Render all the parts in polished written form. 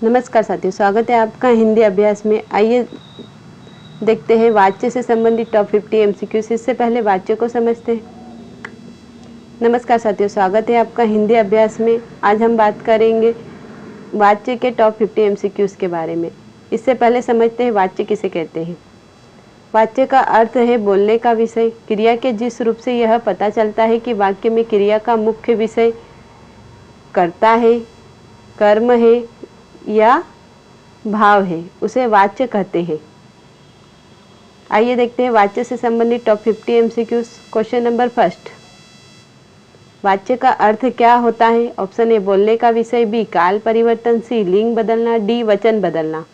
नमस्कार साथियों, स्वागत है आपका हिंदी अभ्यास में। आइए देखते हैं वाच्य से संबंधित टॉप 50 एमसीक्यूज। इससे पहले वाच्य को समझते हैं। नमस्कार साथियों, स्वागत है आपका हिंदी अभ्यास में। आज हम बात करेंगे वाच्य के टॉप 50 एमसीक्यूज के बारे में। इससे पहले समझते हैं वाच्य किसे कहते हैं। वाच्य का अर्थ है बोलने का विषय, क्रिया के जिस रूप से यह पता चलता है कि वाक्य में क्रिया का मुख्य विषय कर्ता है, कर्म है या भाव है, उसे वाच्य कहते हैं। आइए देखते हैं वाच्य से संबंधित top 50 MCQs. Question number first, वाच्य का अर्थ क्या होता है? ऑप्शन ए बोलने का विषय, बी काल परिवर्तन, सी लिंग बदलना, डी वचन बदलना।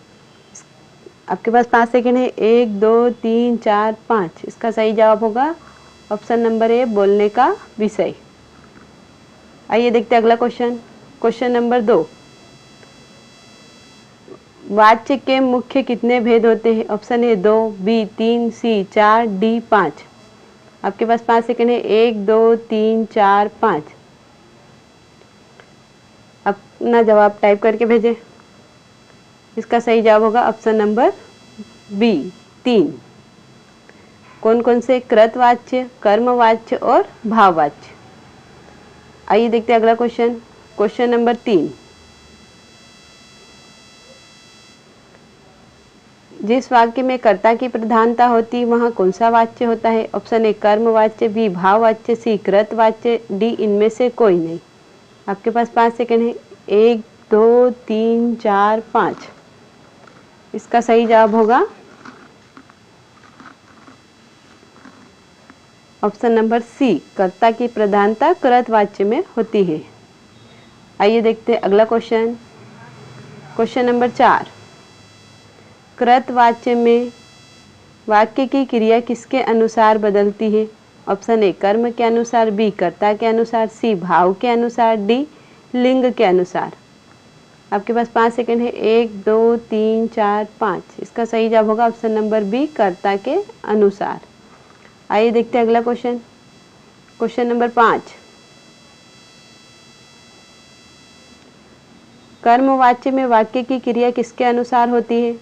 आपके पास 5 सेकंड है। 1 2 3 4 5। इसका सही जवाब होगा ऑप्शन नंबर ए बोलने का विषय। आइए देखते हैं अगला क्वेश्चन। क्वेश्चन नंबर 2, वाच्य के मुख्य कितने भेद होते हैं? Option A 2, B 3, C 4, D 5। आपके पास 5 सेकंड है। 1 2 3 4 5। अपना जवाब टाइप करके भेजें। इसका सही जवाब होगा ऑप्शन नंबर बी 3। कौन कौन से? कृतवाच्य, कर्मवाच्य और भाववाच्य। आइए देखते हैं अगला क्वेश्चन। क्वेश्चन नंबर 3, जिस वाक्य में कर्ता की प्रधानता होती है वहाँ कौन सा वाच्य होता है? ऑप्शन ए कर्मवाच्य, बी भाववाच्य, सी कृतवाच्य, डी इनमें से कोई नहीं। आपके पास 5 सेकंड है। 1 2 3 4 5। इसका सही जवाब होगा ऑप्शन नंबर सी, कर्ता की प्रधानता कृतवाच्य में होती है। आइए देखते हैं अगला क्वेश्चन। क्वेश्चन नंबर 4, कृतवाच्य में वाक्य की क्रिया किसके अनुसार बदलती है? ऑप्शन ए कर्म के अनुसार, बी कर्ता के अनुसार, सी भाव के अनुसार, डी लिंग के अनुसार। आपके पास 5 सेकंड है। 1 2 3 4 5। इसका सही जवाब होगा ऑप्शन नंबर बी कर्ता के अनुसार। आइए देखते हैं अगला क्वेश्चन। क्वेश्चन नंबर 5, कर्मवाच्य में वाक्य की क्रिया किसके अनुसार होती है?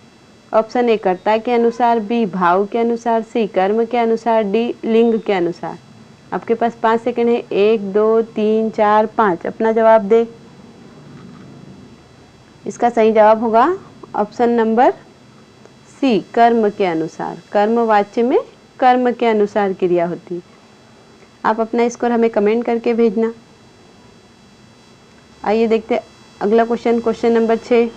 ऑप्शन ए कर्ता के अनुसार, बी भाव के अनुसार, सी कर्म के अनुसार, डी लिंग के अनुसार। आपके पास 5 सेकंड है। 1 2 3 4 5। अपना जवाब दे। इसका सही जवाब होगा ऑप्शन नंबर सी कर्म के अनुसार। कर्मवाच्य में कर्म के अनुसार क्रिया होती है। आप अपना स्कोर हमें कमेंट करके भेजना। आइए देखते हैं अगला क्वेश्चन। क्वेश्चन नंबर 6,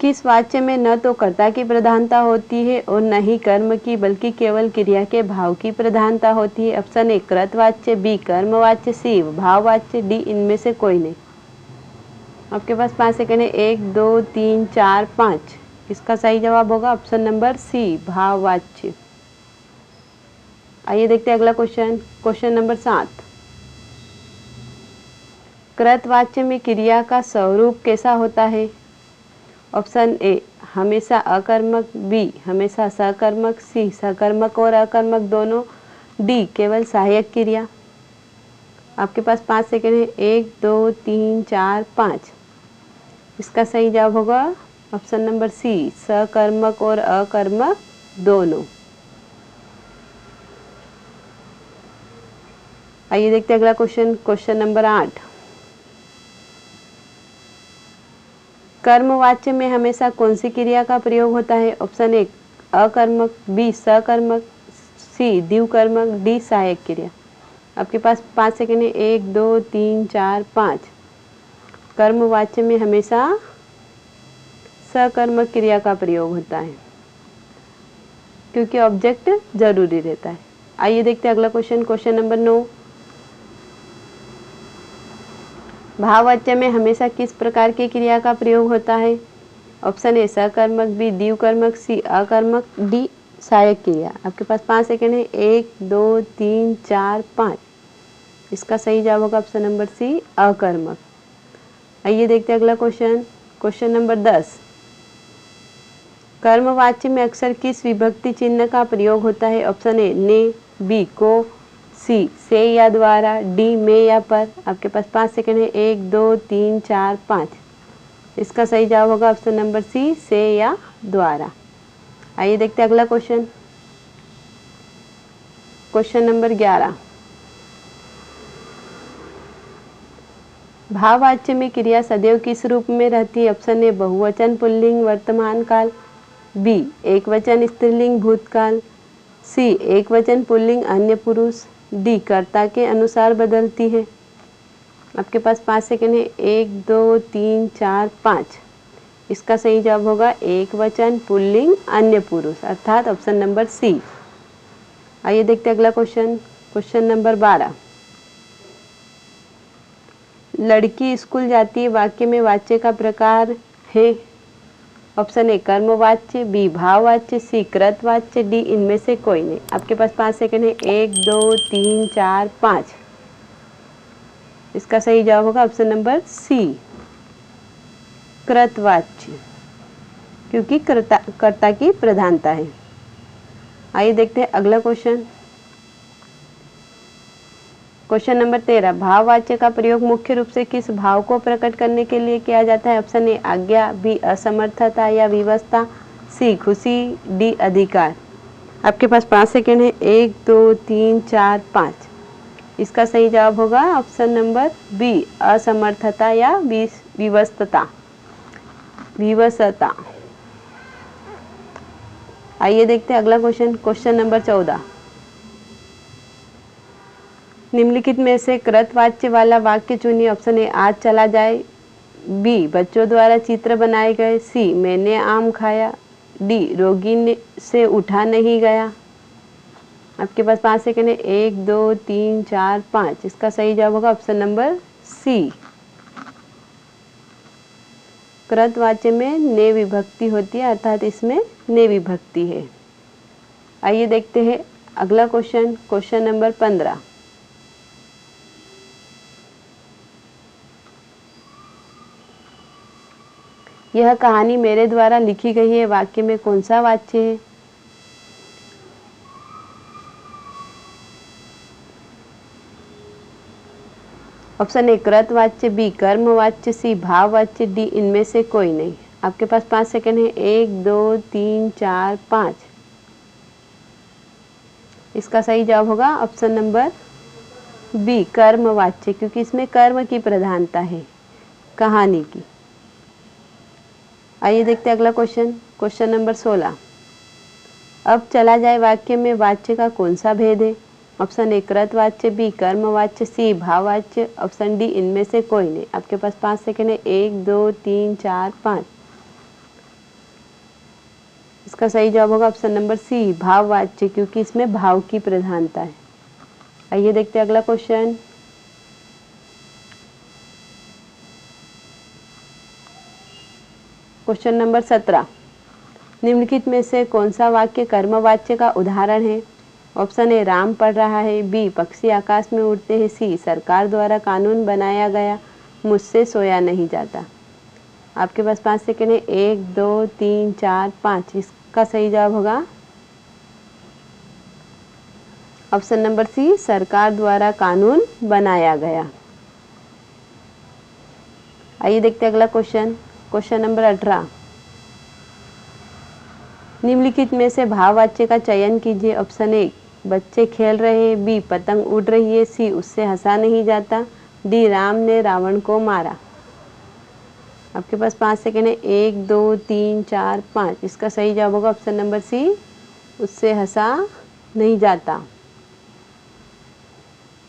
किस वाच्य में न तो कर्ता की प्रधानता होती है और न ही कर्म की, बल्कि केवल क्रिया के भाव की प्रधानता होती है? ऑप्शन ए कृतवाच्य, बी कर्मवाच्य, सी भाववाच्य, डी इनमें से कोई नहीं। आपके पास 5 सेकंड है। 1 2 3 4 5। इसका सही जवाब होगा ऑप्शन नंबर सी भाववाच्य। आइए देखते हैं अगला क्वेश्चन। क्वेश्चन नंबर 7, कृतवाच्य में क्रिया का स्वरूप कैसा होता है? ऑप्शन ए हमेशा अकर्मक, बी हमेशा सकर्मक, सी सकर्मक और अकर्मक दोनों, डी केवल सहायक क्रिया। आपके पास 5 सेकंड है। 1 2 3 4 5। इसका सही जवाब होगा ऑप्शन नंबर सी सकर्मक और अकर्मक दोनों। आइए देखते हैं अगला क्वेश्चन। क्वेश्चन नंबर 8, कर्मवाच्य में हमेशा कौन सी क्रिया का प्रयोग होता है? ऑप्शन ए अकर्मक, बी सकर्मक, सी द्विकर्मक, डी सहायक क्रिया। आपके पास 5 सेकंड है। 1 2 3 4 5। कर्मवाच्य में हमेशा सकर्मक क्रिया का प्रयोग होता है क्योंकि ऑब्जेक्ट जरूरी रहता है। आइए देखते हैं अगला क्वेश्चन। क्वेश्चन नंबर 9, भाववाच्य में हमेशा किस प्रकार की क्रिया का प्रयोग होता है? ऑप्शन ए सकर्मक, बी द्विकर्मक, सी अकर्मक, डी सहायक क्रिया। आपके पास 5 सेकंड है। 1 2 3 4 5। इसका सही जवाब होगा ऑप्शन नंबर सी अकर्मक। आइए देखते हैं अगला क्वेश्चन। क्वेश्चन नंबर 10, कर्मवाच्य में अक्सर किस विभक्ति चिन्ह का प्रयोग होता है? ऑप्शन ए ने, बी को, सी से या द्वारा, डी में या पर। आपके पास 5 सेकंड है। 1 2 3 4 5। इसका सही जवाब होगा ऑप्शन नंबर सी से या द्वारा। आइए देखते हैं अगला क्वेश्चन। Question number 11। भाववाच्य में क्रिया सदैव किस रूप में रहती है? ऑप्शन ए बहुवचन पुल्लिंग वर्तमान काल, बी एकवचन स्त्रीलिंग भूतकाल, सी एकवचन पुल्लिंग अन्य पुरुष, डी कर्ता के अनुसार बदलती है। आपके पास 5 सेकंड है। 1 2 3 4 5। इसका सही जवाब होगा एकवचन पुल्लिंग अन्य पुरुष, अर्थात ऑप्शन नंबर सी। आइए देखते हैं अगला क्वेश्चन। Question number 12। लड़की स्कूल जाती है वाक्य में वाच्य का प्रकार है? ऑप्शन ए कर्मवाच्य, बी भाववाच्य, सी कृतवाच्य, डी इनमें से कोई नहीं। आपके पास 5 सेकंड है। 1 2 3 4 5। इसका सही जवाब होगा ऑप्शन नंबर सी कृतवाच्य, क्योंकि कर्ता की प्रधानता है। आइए देखते हैं अगला क्वेश्चन। Question number 13। भाववाच्य का प्रयोग मुख्य रूप से किस भाव को प्रकट करने के लिए किया जाता है? ऑप्शन ए आज्ञा, बी असमर्थता या विवशता, सी खुशी, डी अधिकार। आपके पास 5 सेकंड है। 1 2 3 4 5। इसका सही जवाब होगा ऑप्शन नंबर बी असमर्थता या विवशता। आइए देखते हैं अगला क्वेश्चन। Question number 14। निम्नलिखित में से कृतवाच्य वाला वाक्य चुनिए। ऑप्शन ए आज चला जाए, बी बच्चों द्वारा चित्र बनाए गए, सी मैंने आम खाया, डी रोगी से उठा नहीं गया। आपके पास 5 सेकंड है। 1 2 3 4 5। इसका सही जवाब होगा ऑप्शन नंबर सी। कृतवाच्य में ने विभक्ति होती है, अर्थात इसमें ने विभक्ति है। आइए देखते हैं अगला क्वेश्चन। Question number 15। यह कहानी मेरे द्वारा लिखी गई है वाक्य में कौन सा वाच्य है? ऑप्शन ए कृतवाच्य, बी कर्मवाच्य, सी भाववाच्य, डी इनमें से कोई नहीं। आपके पास 5 सेकंड है। 1 2 3 4 5। इसका सही जवाब होगा ऑप्शन नंबर बी कर्मवाच्य, क्योंकि इसमें कर्म की प्रधानता है कहानी की। आइए देखते हैं अगला क्वेश्चन। Question number 16। अब चला जाए वाक्य में वाच्य का कौन सा भेद है? ऑप्शन ए कृतवाच्य, बी कर्मवाच्य, सी भाववाच्य, ऑप्शन डी इनमें से कोई नहीं। आपके पास 5 सेकंड है। 1 2 3 4 5। इसका सही जवाब होगा ऑप्शन नंबर सी भाववाच्य, क्योंकि इसमें भाव की प्रधानता है। आइए देखते हैं अगला क्वेश्चन। Question number 17। निम्नलिखित में से कौन सा वाक्य कर्मवाच्य का उदाहरण है? ऑप्शन ए राम पढ़ रहा है, बी पक्षी आकाश में उड़ते हैं, सी सरकार द्वारा कानून बनाया गया, मुझसे सोया नहीं जाता। आपके पास 5 सेकंड है। 1 2 3 4 5। इसका सही जवाब होगा ऑप्शन नंबर सी सरकार द्वारा कानून बनाया गया। आइए देखते हैं अगला क्वेश्चन। Question number 18। निम्नलिखित में से भाववाच्य का चयन कीजिए। ऑप्शन ए बच्चे खेल रहे हैं, बी पतंग उड़ रही है, सी उससे हंसा नहीं जाता, डी राम ने रावण को मारा। आपके पास 5 सेकंड है। 1 2 3 4 5। इसका सही जवाब होगा ऑप्शन नंबर सी उससे हंसा नहीं जाता।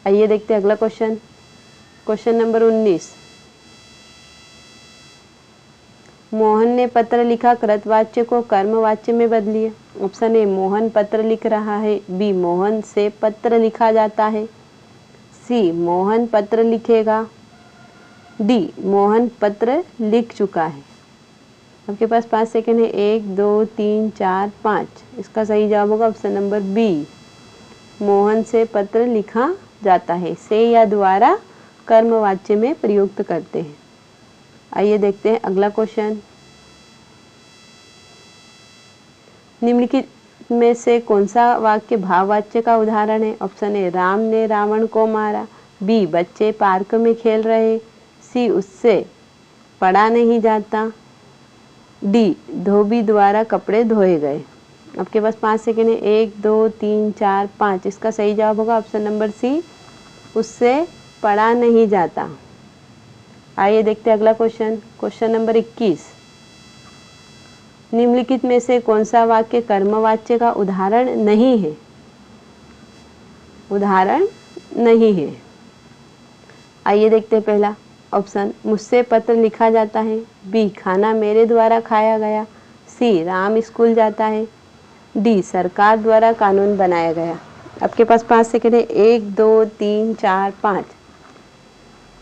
आइए देखते हैं अगला क्वेश्चन। Question number 19। मोहन ने पत्र लिखा कृतवाच्य को कर्मवाच्य में बदलिए। ऑप्शन ए मोहन पत्र लिख रहा है, बी मोहन से पत्र लिखा जाता है, सी मोहन पत्र लिखेगा, डी मोहन पत्र लिख चुका है। आपके पास 5 सेकंड है। 1 2 3 4 5। इसका सही जवाब होगा ऑप्शन नंबर बी मोहन से पत्र लिखा जाता है। से या द्वारा कर्मवाच्य में प्रयुक्त करते हैं। आइए देखते हैं अगला क्वेश्चन। निम्नलिखित में से कौन सा वाक्य भाववाच्य का उदाहरण है? ऑप्शन ए राम ने रावण को मारा, बी बच्चे पार्क में खेल रहे, सी उससे पढ़ा नहीं जाता, डी धोबी द्वारा कपड़े धोए गए। आपके पास 5 सेकेंड है। 1 2 3 4 5। इसका सही जवाब होगा ऑप्शन नंबर सी, उससे पढ़ा नहीं जाता। आइए देखते हैं अगला क्वेश्चन। Question number 21। निम्नलिखित में से कौन सा वाक्य कर्मवाच्य का उदाहरण नहीं है? उदाहरण नहीं है। आइए देखते हैं पहला ऑप्शन, मुझसे पत्र लिखा जाता है, बी खाना मेरे द्वारा खाया गया, सी राम स्कूल जाता है, डी सरकार द्वारा कानून बनाया गया। आपके पास 5 सेकेंड है। 1 2 3 4 5।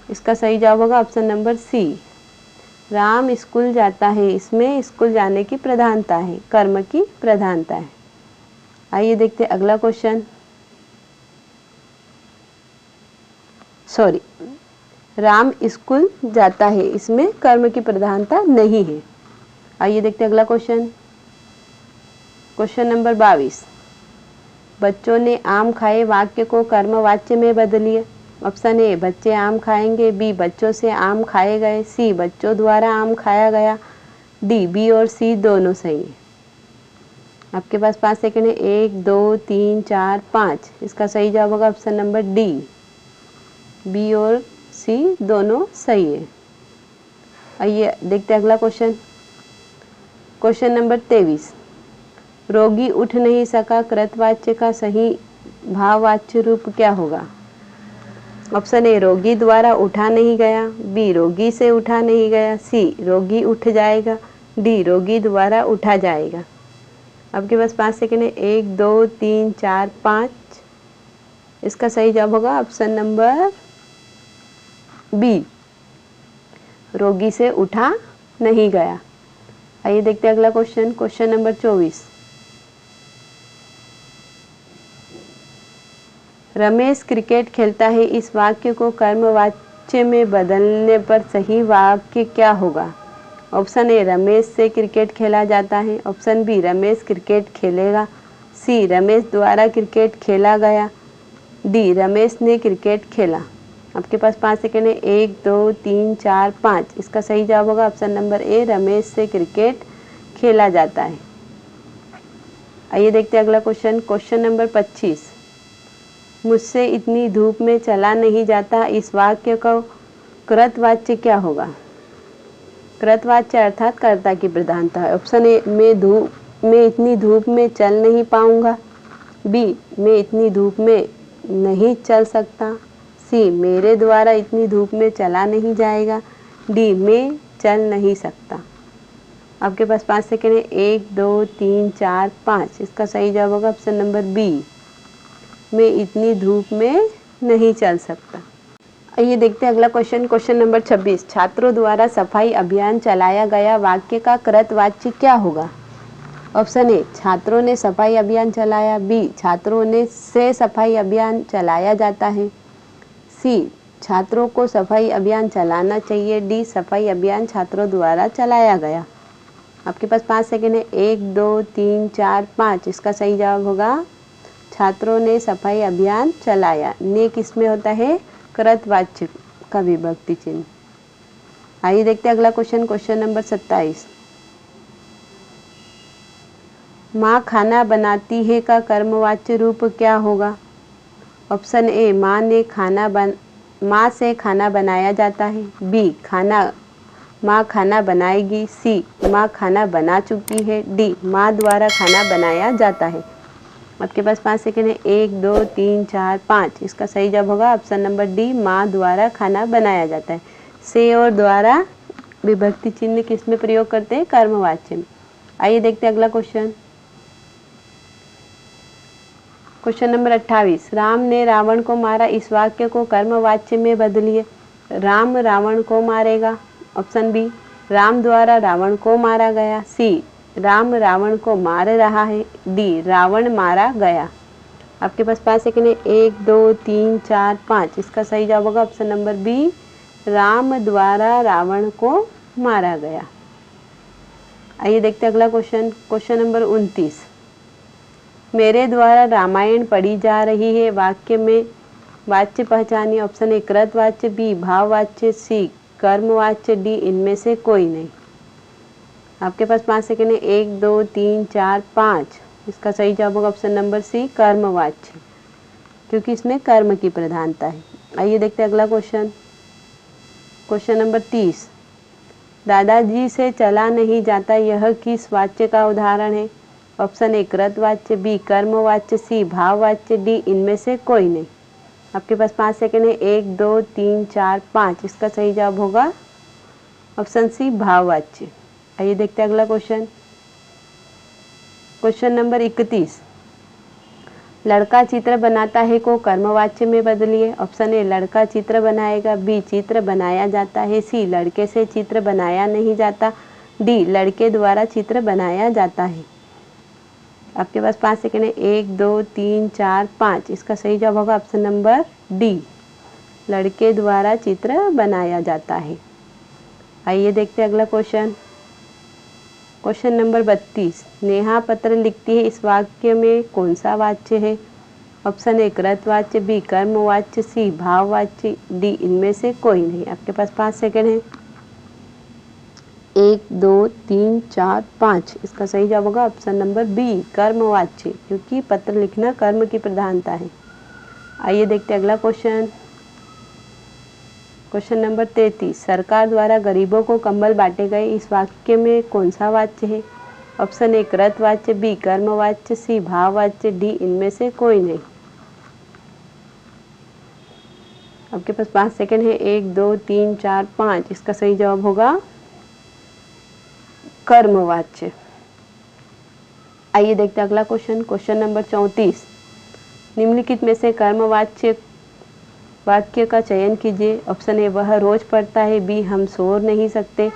इसका सही जवाब होगा option number C, Ram school जाता है। इसमें स्कूल जाने की प्रधानता है, कर्म की प्रधानता है। आइए देखते हैं अगला क्वेश्चन। राम स्कूल जाता है, इसमें कर्म की प्रधानता नहीं है। आइए देखते हैं अगला क्वेश्चन। Question number 22। बच्चों ने आम खाए वाक्य को कर्मवाच्य में बदलिए। ऑप्शन ए बच्चे आम खाएंगे, बी बच्चों से आम खाए गए, सी बच्चों द्वारा आम खाया गया, डी बी और सी दोनों सही है। आपके पास 5 सेकेंड है। 1 2 3 4 5। इसका सही जवाब होगा ऑप्शन नंबर डी, बी और सी दोनों सही है। आइए देखते हैं अगला क्वेश्चन। Question number 23। रोगी उठ नहीं सका कृतवाच्य का सही भाववाच्य रूप क्या होगा? ऑप्शन ए रोगी द्वारा उठा नहीं गया, बी रोगी से उठा नहीं गया, सी रोगी उठ जाएगा, डी रोगी द्वारा उठा जाएगा। आपके पास 5 सेकेंड है। 1 2 3 4 5। इसका सही जवाब होगा ऑप्शन नंबर बी, रोगी से उठा नहीं गया। आइए देखते हैं अगला question. Question number 24। Ramesh cricket खेलता है, इस वाक्य को कर्मवाच्य में बदलने पर सही वाक्य क्या होगा? ऑप्शन ए रमेश से क्रिकेट खेला जाता है, ऑप्शन बी रमेश क्रिकेट खेलेगा, सी रमेश द्वारा क्रिकेट खेला गया, डी रमेश ने क्रिकेट खेला। आपके पास 5 सेकेंड है। 1 2 3 4 5। इसका सही जवाब होगा ऑप्शन नंबर ए, रमेश से क्रिकेट खेला जाता है। आइए देखते हैं अगला क्वेश्चन। Question number 25। मुझसे इतनी धूप में चला नहीं जाता, इस वाक्य का कृतवाच्य क्या होगा? कृतवाच्य अर्थात कर्ता की प्रधानता है। ऑप्शन ए मैं इतनी धूप में चल नहीं पाऊंगा, बी मैं इतनी धूप में नहीं चल सकता, सी मेरे द्वारा इतनी धूप में चला नहीं जाएगा, डी मैं चल नहीं सकता। आपके पास 5 सेकेंड है। 1 2 3 4 5। इसका सही जवाब होगा ऑप्शन नंबर बी, मैं इतनी धूप में नहीं चल सकता। आइए देखते हैं अगला क्वेश्चन। Question number 26। छात्रों द्वारा सफाई अभियान चलाया गया वाक्य का कृतवाच्य क्या होगा? ऑप्शन ए छात्रों ने सफाई अभियान चलाया, बी छात्रों ने से सफाई अभियान चलाया जाता है, सी छात्रों को सफाई अभियान चलाना चाहिए, डी सफाई अभियान छात्रों द्वारा चलाया गया। आपके पास 5 सेकेंड है। 1 2 3 4 5। इसका सही जवाब होगा छात्रों ने सफाई अभियान चलाया। ने किसमें होता है? कृतवाच्य का विभक्ति चिन्ह। आइए देखते हैं अगला क्वेश्चन। Question number 27। माँ खाना बनाती है का कर्मवाच्य रूप क्या होगा? ऑप्शन ए माँ से खाना बनाया जाता है, बी माँ खाना बनाएगी, सी माँ खाना बना चुकी है, डी माँ द्वारा खाना बनाया जाता है। आपके पास 5 सेकेंड है। 1 2 3 4 5। इसका सही जवाब होगा ऑप्शन नंबर डी, माँ द्वारा खाना बनाया जाता है। से और द्वारा विभक्ति चिन्ह किस में प्रयोग करते हैं? कर्मवाच्य में। आइए देखते हैं अगला क्वेश्चन। Question number 28। राम ने रावण को मारा, इस वाक्य को कर्मवाच्य में बदलिए। राम रावण को मारेगा। ऑप्शन बी राम द्वारा रावण को मारा गया, सी राम रावण को मार रहा है, डी रावण मारा गया। आपके पास 5 सेकेंड है। 1 2 3 4 5। इसका सही जवाब होगा ऑप्शन नंबर बी, राम द्वारा रावण को मारा गया। आइए देखते हैं अगला क्वेश्चन। Question number 29। मेरे द्वारा रामायण पढ़ी जा रही है वाक्य में वाच्य पहचानिए। ऑप्शन ए कृतवाच्य, बी भाववाच्य, सी कर्मवाच्य, डी इनमें से कोई नहीं। आपके पास 5 सेकंड है। 1 2 3 4 5। इसका सही जवाब होगा ऑप्शन नंबर सी कर्मवाच्य, क्योंकि इसमें कर्म की प्रधानता है। आइए देखते हैं अगला क्वेश्चन। Question number 30। दादाजी से चला नहीं जाता यह किस वाच्य का उदाहरण है? ऑप्शन ए कृतवाच्य, बी कर्मवाच्य, सी भाववाच्य, डी इनमें से कोई नहीं। आपके पास 5 सेकंड है। 1 2 3 4 5। इसका सही जवाब होगा ऑप्शन सी भाववाच्य। आइए देखते हैं अगला क्वेश्चन। Question number 31। लड़का चित्र बनाता है को कर्मवाच्य में बदलिए। ऑप्शन ए लड़का चित्र बनाएगा, बी चित्र बनाया जाता है, सी लड़के से चित्र बनाया नहीं जाता, डी लड़के द्वारा चित्र बनाया जाता है। आपके पास 5 सेकंड है। 1 2 3 4 5। इसका सही जवाब होगा ऑप्शन नंबर डी लड़के द्वारा चित्र बनाया जाता है। आइए देखते हैं अगला क्वेश्चन। Question number 32। नेहा पत्र लिखती है इस वाक्य में कौन सा वाच्य है? ऑप्शन ए कृतवाच्य, बी कर्मवाच्य, सी भाववाच्य, डी इनमें से कोई नहीं। आपके पास 5 सेकंड है। 1 2 3 4 5। इसका सही जवाब होगा ऑप्शन नंबर बी कर्मवाच्य, क्योंकि पत्र लिखना कर्म की प्रधानता है। आइए देखते हैं अगला क्वेश्चन। Question number 33। सरकार द्वारा गरीबों को कंबल बांटे गए इस वाक्य में कौन सा वाच्य है? ऑप्शन ए कृतवाच्य, बी कर्मवाच्य, सी भाववाच्य, डी इनमें से कोई नहीं। आपके पास 5 सेकंड है। 1 2 3 4 5। इसका सही जवाब होगा कर्मवाच्य। आइए देखते हैं अगला क्वेश्चन। Question number 34। निम्नलिखित में से कर्मवाच्य वाक्य का चयन कीजिए। ऑप्शन ए वह रोज पढ़ता है, बी हम सो नहीं सकते,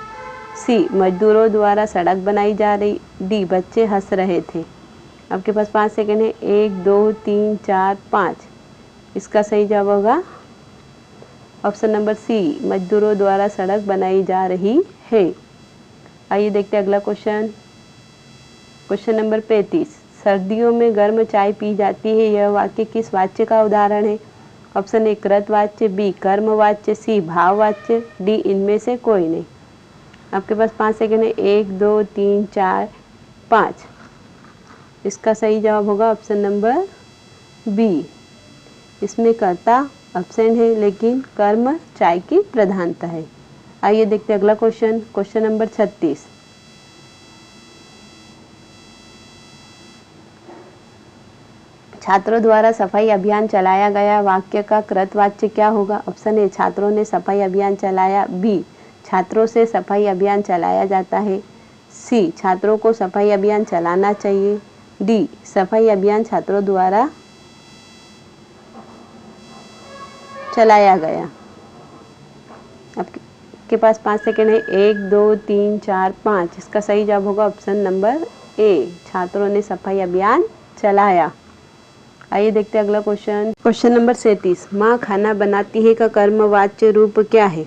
सी मजदूरों द्वारा सड़क बनाई जा रही, डी बच्चे हंस रहे थे। आपके पास 5 सेकंड है। 1 2 3 4 5। इसका सही जवाब होगा ऑप्शन नंबर सी मजदूरों द्वारा सड़क बनाई जा रही है। आइए देखते हैं अगला क्वेश्चन। Question number 35। सर्दियों में गर्म चाय पी जाती है यह वाक्य किस वाच्य का उदाहरण है? ऑप्शन ए कृतवाच्य, बी कर्मवाच्य, सी भाववाच्य, डी इनमें से कोई नहीं। आपके पास 5 सेकंड है। 1 2 3 4 5। इसका सही जवाब होगा ऑप्शन नंबर बी। इसमें कर्ता एब्सेंट है लेकिन कर्म चाय की प्रधानता है। आइए देखते हैं अगला क्वेश्चन। Question number 36। छात्रों द्वारा सफाई अभियान चलाया गया वाक्य का कृतवाच्य क्या होगा? ऑप्शन ए छात्रों ने सफाई अभियान चलाया, बी छात्रों से सफाई अभियान चलाया जाता है, सी छात्रों को सफाई अभियान चलाना चाहिए, डी सफाई अभियान छात्रों द्वारा चलाया गया। आपके पास 5 सेकंड है। 1 2 3 4 5। इसका सही जवाब होगा ऑप्शन नंबर ए छात्रों ने सफाई अभियान चलाया। आइए देखते हैं अगला क्वेश्चन। Question number 37। माँ खाना बनाती है का कर्मवाच्य रूप क्या है?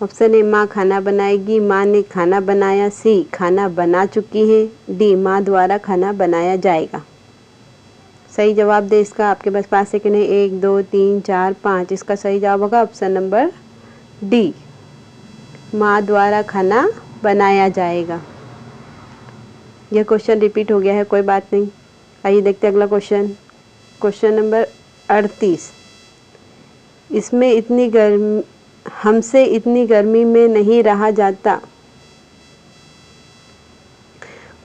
ऑप्शन ए माँ खाना बनाएगी, माँ ने खाना बनाया, सी खाना बना चुकी है, डी माँ द्वारा खाना बनाया जाएगा। सही जवाब दे इसका। आपके पास 5 सेकंड है। 1 2 3 4 5। इसका सही जवाब होगा ऑप्शन नंबर डी माँ द्वारा खाना बनाया जाएगा। यह क्वेश्चन रिपीट हो गया है, कोई बात नहीं। आइए देखते हैं अगला क्वेश्चन। Question number 38। इसमें इतनी गर्मी हमसे इतनी गर्मी में नहीं रहा जाता।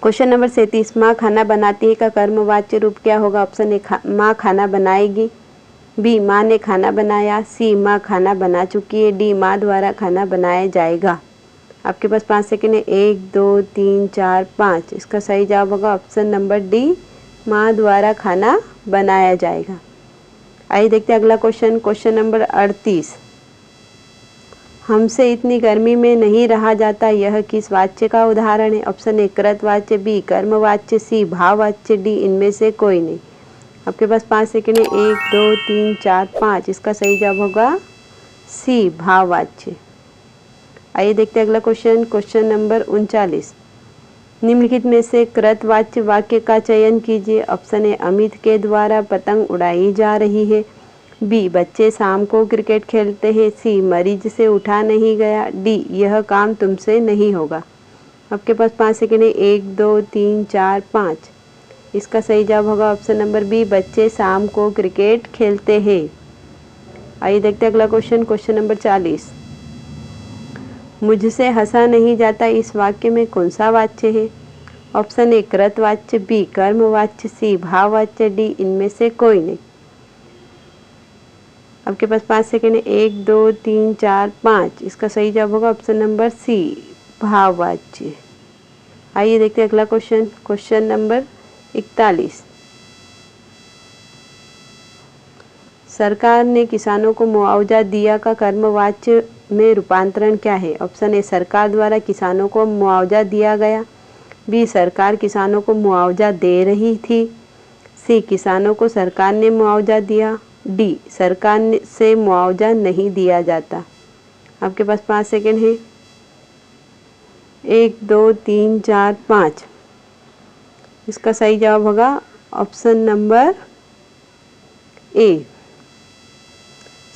Question number 37। माँ खाना बनाती है का कर्मवाच्य रूप क्या होगा? ऑप्शन ए माँ खाना बनाएगी, बी माँ ने खाना बनाया, सी माँ खाना बना चुकी है, डी माँ द्वारा खाना बनाया जाएगा। आपके पास 5 सेकंड है। 1 2 3 4 5। इसका सही जवाब होगा ऑप्शन नंबर डी माँ द्वारा खाना बनाया जाएगा। आइए देखते हैं अगला क्वेश्चन। Question number 38। हमसे इतनी गर्मी में नहीं रहा जाता यह किस वाच्य का उदाहरण है? ऑप्शन ए कृतवाच्य, बी कर्मवाच्य, सी भाववाच्य, डी इनमें से कोई नहीं। आपके पास 5 सेकंड है। 1 2 3 4 5। इसका सही जवाब होगा सी भाववाच्य। आइए देखते हैं अगला क्वेश्चन। Question number 39। निम्नलिखित में से कृतवाच्य वाक्य का चयन कीजिए। ऑप्शन ए, अमित के द्वारा पतंग उड़ाई जा रही है। बी, बच्चे शाम को क्रिकेट खेलते हैं। सी, मरीज से उठा नहीं गया। डी, यह काम तुमसे नहीं होगा। आपके पास 5 सेकंड है। 1 2 3 4 5। इसका सही जवाब होगा ऑप्शन नंबर बी, बच्चे शाम को क्रिकेट खेलते हैं। आइए देखते हैं अगला क्वेश्चन। Question number 40। मुझसे हंसा नहीं जाता इस वाक्य में कौन सा वाच्य है? ऑप्शन ए, कृतवाच्य। बी, कर्मवाच्य। सी, भाववाच्य। डी, इनमें से कोई नहीं। आपके पास 5 सेकंड है। 1 2 3 4 5। इसका सही जवाब होगा ऑप्शन नंबर सी, भाववाच्य। आइए देखते हैं अगला क्वेश्चन। Question number 41। सरकार ने किसानों को मुआवजा दिया का कर्मवाच्य में रूपांतरण क्या है? ऑप्शन ए, सरकार द्वारा किसानों को मुआवजा दिया गया। बी, सरकार किसानों को मुआवजा दे रही थी। सी, किसानों को सरकार ने मुआवजा दिया। डी, सरकार से मुआवजा नहीं दिया जाता। आपके पास 5 सेकंड है। 1 2 3 4 5। इसका सही जवाब होगा ऑप्शन नंबर ए,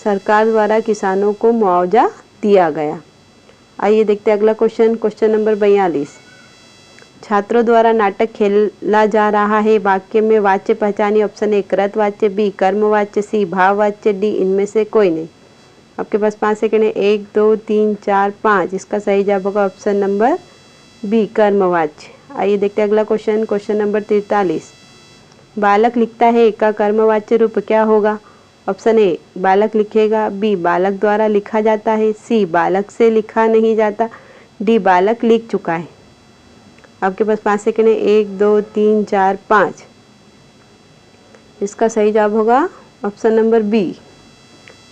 सरकार द्वारा किसानों को मुआवजा दिया गया। आइए देखते हैं अगला क्वेश्चन। Question number 42। छात्रों द्वारा नाटक खेला जा रहा है। वाक्य में वाच्य पहचानिए। ऑप्शन ए, कृतवाच्य। बी, कर्मवाच्य। सी, भाववाच्य। डी, इनमें से कोई नहीं। आपके पास 5 सेकंड है। 1 2 3 4 5। इसका सही जवाब होगा ऑप्शन नंबर बी, कर्मवाच्य। आइए देखते हैं अगला क्वेश्चन। Question number 43। बालक लिखता है का कर्मवाच्य रूप क्या होगा? ऑप्शन ए, बालक लिखेगा। बी, बालक द्वारा लिखा जाता है। सी, बालक से लिखा नहीं जाता। डी, बालक लिख चुका है। आपके पास 5 सेकंड है। 1 2 3 4 5। इसका सही जवाब होगा ऑप्शन नंबर बी,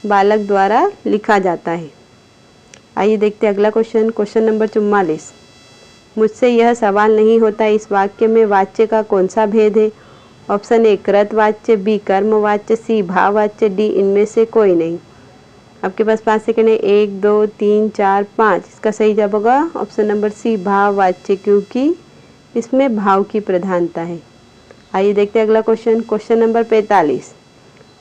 बालक द्वारा लिखा जाता है। आइए देखते हैं अगला क्वेश्चन। Question number 44। मुझसे यह सवाल नहीं होता इस वाक्य में वाच्य का कौन सा भेद है? ऑप्शन ए, कृतवाच्य। बी, कर्मवाच्य। सी, भाववाच्य। डी, इनमें से कोई नहीं। आपके पास 5 सेकंड है। 1 2 3 4 5। इसका सही जवाब होगा ऑप्शन नंबर सी, भाववाच्य, क्योंकि इसमें भाव की प्रधानता है। आइए देखते हैं अगला क्वेश्चन। Question number 45।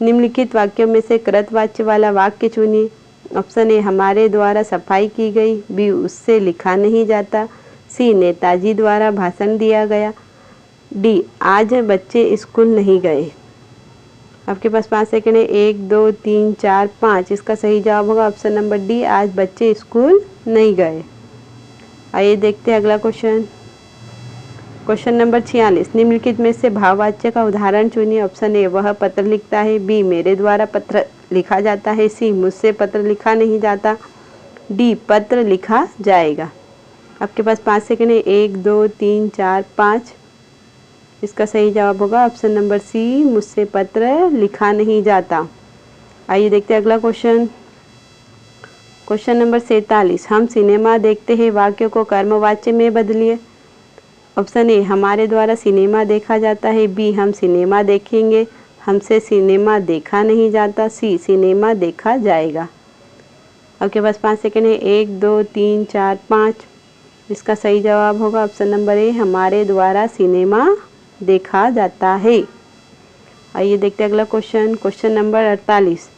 निम्नलिखित वाक्यों में से कृतवाच्य वाला वाक्य चुनिए। ऑप्शन ए, हमारे द्वारा सफाई की गई। बी, उससे लिखा नहीं जाता। सी, नेताजी द्वारा भाषण दिया गया। डी, आज बच्चे स्कूल नहीं गए। आपके पास 5 सेकंड है। 1 2 3 4 5। इसका सही जवाब होगा ऑप्शन नंबर डी, आज बच्चे स्कूल नहीं गए। आइए देखते हैं अगला क्वेश्चन। Question number 46। निम्नलिखित में से भाववाच्य का उदाहरण चुनिए। ऑप्शन ए, वह पत्र लिखता है। बी, मेरे द्वारा पत्र लिखा जाता है। सी, मुझसे पत्र लिखा नहीं जाता। डी, पत्र लिखा जाएगा। आपके पास 5 सेकंड है। 1 2 3 4 5। इसका सही जवाब होगा ऑप्शन नंबर सी, मुझसे पत्र लिखा नहीं जाता। आइए देखते हैं अगला क्वेश्चन। Question number 47। हम सिनेमा देखते हैं वाक्य को कर्मवाच्य में बदलिए। ऑप्शन ए, हमारे द्वारा सिनेमा देखा जाता है। बी, हम सिनेमा देखेंगे। हमसे सिनेमा देखा नहीं जाता। सी, सिनेमा देखा जाएगा। आपके पास 5 सेकंड है। 1 2 3 4 5। इसका सही जवाब होगा ऑप्शन नंबर ए, हमारे द्वारा सिनेमा देखा जाता है। आइए देखते हैं अगला क्वेश्चन। Question number 48।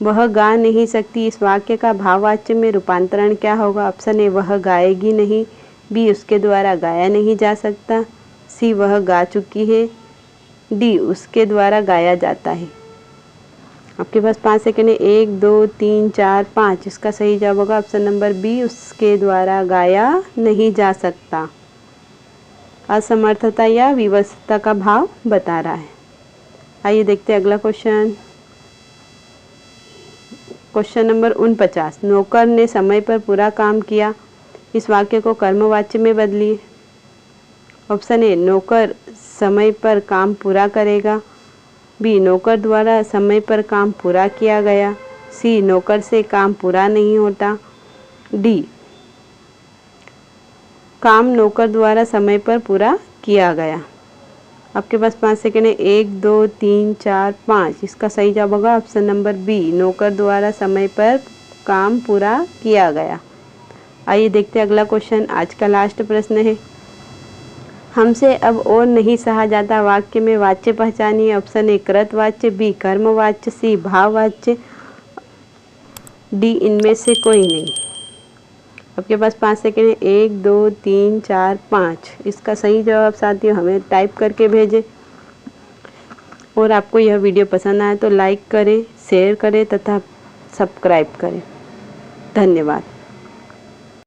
वह गा नहीं सकती इस वाक्य का भाववाच्य में रूपांतरण क्या होगा? ऑप्शन ए, वह गाएगी नहीं। बी, उसके द्वारा गाया नहीं जा सकता। सी, वह गा चुकी है। डी, उसके द्वारा गाया जाता है। आपके पास 5 सेकंड है। 1 2 3 4 5। इसका सही जवाब होगा ऑप्शन नंबर बी, उसके द्वारा गाया नहीं जा सकता। असमर्थता या विवशता का भाव बता रहा है। आइए देखते हैं अगला क्वेश्चन। Question number 49। नौकर ने समय पर पूरा काम किया इस वाक्य को कर्मवाच्य में बदलिए। ऑप्शन ए, नौकर समय पर काम पूरा करेगा। बी, नौकर द्वारा समय पर काम पूरा किया गया। सी, नौकर से काम पूरा नहीं होता। डी, काम नौकर द्वारा समय पर पूरा किया गया। आपके पास 5 सेकंड है। 1 2 3 4 5। इसका सही जवाब होगा ऑप्शन नंबर बी, नौकर द्वारा समय पर काम पूरा किया गया। आइए देखते हैं अगला क्वेश्चन। आज का लास्ट प्रश्न है। हमसे अब और नहीं सहा जाता वाक्य में वाच्य पहचानिए। ऑप्शन ए कृतवाच्य, बी कर्मवाच्य, सी भाववाच्य, डी इनमें से कोई नहीं। आपके पास 5 सेकेंड है। 1 2 3 4 5। इसका सही जवाब साथियों हमें टाइप करके भेजें। और आपको यह वीडियो पसंद आए तो लाइक करें, शेयर करें तथा सब्सक्राइब करें। धन्यवाद।